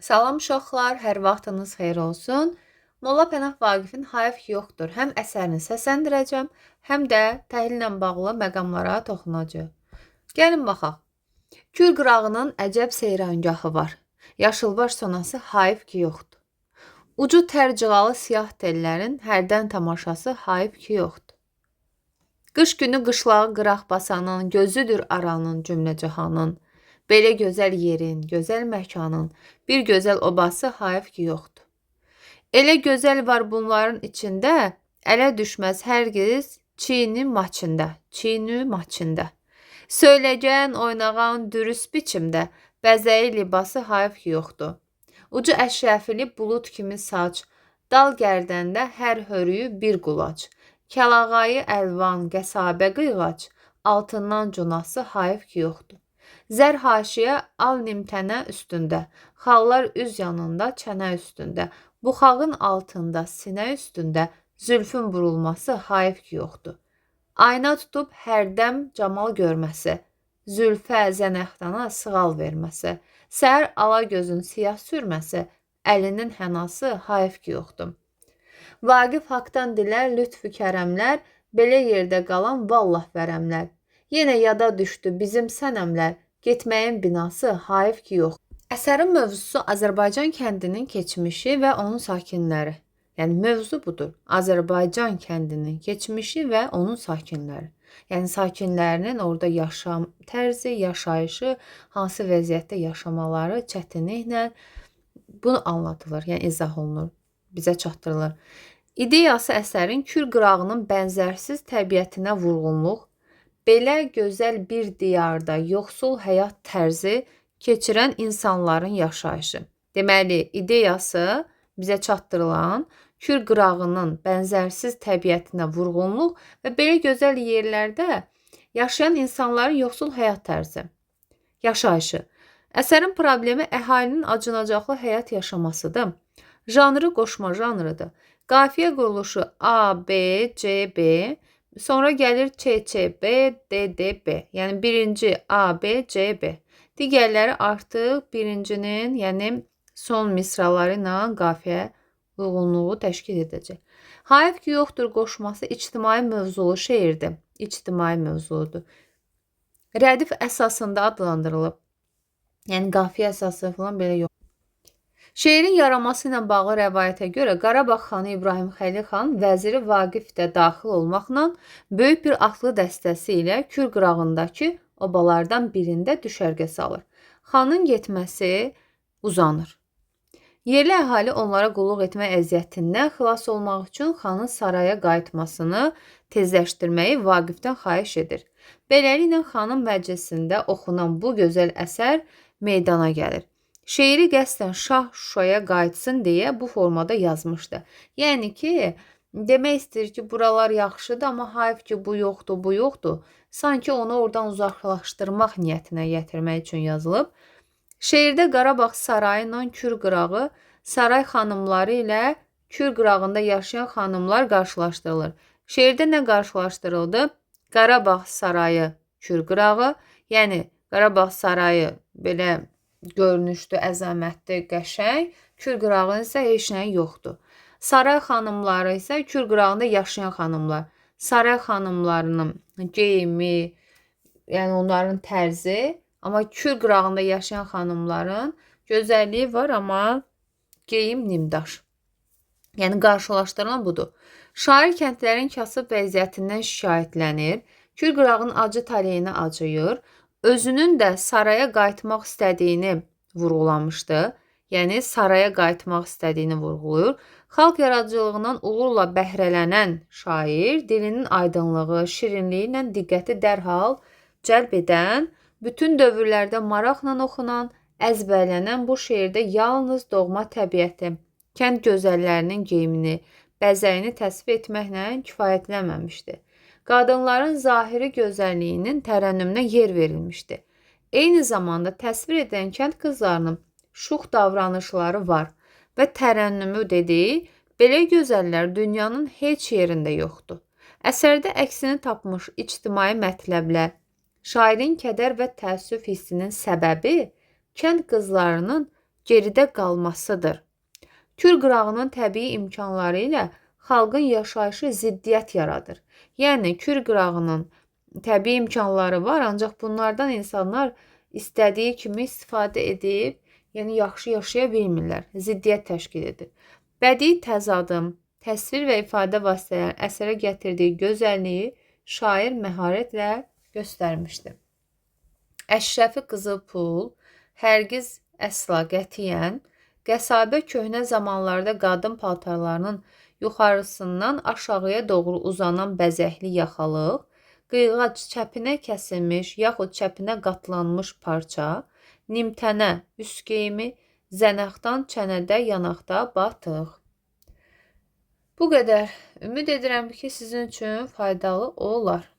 Salam uşaqlar, hər vaxtınız xeyir olsun. Molla Pənah Vaqifin Hayf yoxdur. Həm əsərini səsləndirəcəm, həm də təhlillə bağlı məqamlara toxunacağıq. Gəlin baxaq. Kür qırağının əcəb seyrangahı var. Yaşılbaş sonası hayf ki yoxdur. Ucu tərcıqalı siyah tellərin hərdən tamaşası hayf ki yoxdur. Qış günü qışlağı qıraq basanın, gözüdür aranın cümləcahanın. Belə gözəl yerin, gözəl məkanın, bir gözəl obası hayf ki yoxdur. Elə gözəl var bunların içində, ələ düşməz hər giz çiğni maçında. Söyləyən, oynağan, dürüst biçimdə, bəzəyi libası hayf ki yoxdur. Ucu əşrəfili bulud kimi saç, dal gərdəndə hər hörüyü bir qulac. Kəlağayı əlvan, qəsabə qıyğac, altından cunası hayf ki yoxdur. Zər haşiyə al nimtənə üstündə, xallar üz yanında çənə üstündə, buxağın altında sinə üstündə, zülfün burulması hayf ki yoxdur. Ayna tutub hərdəm camal görməsi, zülfə zənəxdana sığal verməsi, səhər ala gözün siyah sürməsi, əlinin hənası hayf ki yoxdur. Vaqif haqdan dilər lütfü kərəmlər, belə yerdə qalan vallah vərəmlər. Yenə yada düşdü bizim sənəmlər, getməyin binası hayf ki yox. Əsərin mövzusu Azərbaycan kəndinin keçmişi və onun sakinləri. Yəni mövzu budur. Azərbaycan kəndinin keçmişi və onun sakinləri. Yəni sakinlərinin orada yaşam tərzi, yaşayışı, hansı vəziyyətdə yaşamaları çətinliklə bunu anlatılır, yəni izah olunur, bizə çatdırılır. İdeyası əsərin Kür qırağının bənzərsiz təbiətinə vurğunluq, belə gözəl bir diyarda yoxsul həyat tərzi keçirən insanların yaşayışı. Deməli, ideyası bizə çatdırılan Kür qırağının bənzərsiz təbiətinə vurğunluq və belə gözəl yerlərdə yaşayan insanların yoxsul həyat tərzi, yaşayışı. Əsərin problemi əhalinin acınacaqlı həyat yaşamasıdır. Janrı qoşma janrıdır. Qafiyə quruluşu A, B, C, B, sonra gəlir Ç, Ç, B, D, D, B. Yəni birinci A, B, C, B. Digərləri artıq birincinin, yəni son misraları ilə qafiyə uyğunluğu təşkil edəcək. Hayf ki yoxdur qoşması ictimai mövzulu şeirdir. İctimai mövzuludur. Rədif əsasında adlandırılıb. Yəni qafiyə əsası falan belə yox. Şeirin yaranması ilə bağlı rəvayətə görə Qarabağ xanı İbrahim Xəlil xan vəziri Vaqif də daxil olmaqla böyük bir atlı dəstəsi ilə Kür qırağındakı obalardan birində düşərgə salır. Xanın getməsi uzanır. Yerli əhali onlara qulluq etmək əziyyətindən xilas olmaq üçün xanın saraya qayıtmasını tezləşdirməyi Vaqifdən xahiş edir. Beləliklə xanın məclisində oxunan bu gözəl əsər meydana gəlir. Şeiri qəsdən Şah Şuşaya qayıtsın deyə bu formada yazmışdı. Yəni ki, demək istəyir ki, buralar yaxşıdır, amma hayf ki, bu yoxdur, bu yoxdur. Sanki onu oradan uzaqlaşdırmaq niyyətinə gətirmək üçün yazılıb. Şeirdə Qarabağ sarayı ilə Kür qırağı, saray xanımları ilə Kür qırağında yaşayan xanımlar qarşılaşdırılır. Şeirdə nə qarşılaşdırıldı? Qarabağ sarayı, Kür qırağı, yəni Qarabağ sarayı belə görünüşlü, əzəmətli, qəşəng, Kür qırağının isə heç nəyi yoxdur. Saray xanımları isə Kür qırağında yaşayan xanımlar. Saray xanımlarının geyimi, yəni onların tərzi, amma Kür qırağında yaşayan xanımların gözəlliyi var, amma geyim nimdaş. Yəni qarşılaşdırılan budur. Şair kəndlərin kasıb vəziyyətindən şikayətlənir, Kür qırağının acı taleyinə acıyır, özünün də saraya qayıtmaq istədiyini vurğulamışdı. Yəni saraya qayıtmaq istədiyini vurğulayır. Xalq yaradıcılığından uğurla bəhrələnən şair dilinin aydınlığı, şirinliyi ilə diqqəti dərhal cəlb edən, bütün dövrlərdə maraqla oxunan, əzbərlənən bu şeirdə yalnız doğma təbiəti, kənd gözəllərinin geyimini, bəzəyini təsvir etməklə kifayətlənməmişdi. Qadınların zahiri gözəlliyinin tərənnümünə yer verilmişdi. Eyni zamanda təsvir edən kənd qızlarının şux davranışları var və tərənnümü dediyi belə gözəllər dünyanın heç yerində yoxdur. Əsərdə əksini tapmış ictimai mətləblər, şairin kədər və təəssüf hissinin səbəbi kənd qızlarının geridə qalmasıdır. Kür qırağının təbii imkanları ilə xalqın yaşayışı ziddiyyət yaradır. Yəni, Kür qırağının təbii imkanları var, ancaq bunlardan insanlar istədiyi kimi istifadə edib, yəni yaxşı yaşaya bilmirlər, ziddiyyət təşkil edir. Bədii təzadım, təsvir və ifadə vasitələrinin əsərə gətirdiyi gözəlliyi şair məharətlə göstərmişdir. Əşrəfi qızıl pul, Hərgiz əsla qətiyyən, qəsabə köhnə zamanlarda qadın paltarlarının yuxarısından aşağıya doğru uzanan bəzəkli yaxalıq, qıyğac çəpinə kəsilmiş yaxud çəpinə qatlanmış parça, nimtənə üst geyimi, zənəxdan çənədə yanaqda batıq. Bu qədər. Ümid edirəm ki, sizin üçün faydalı olar.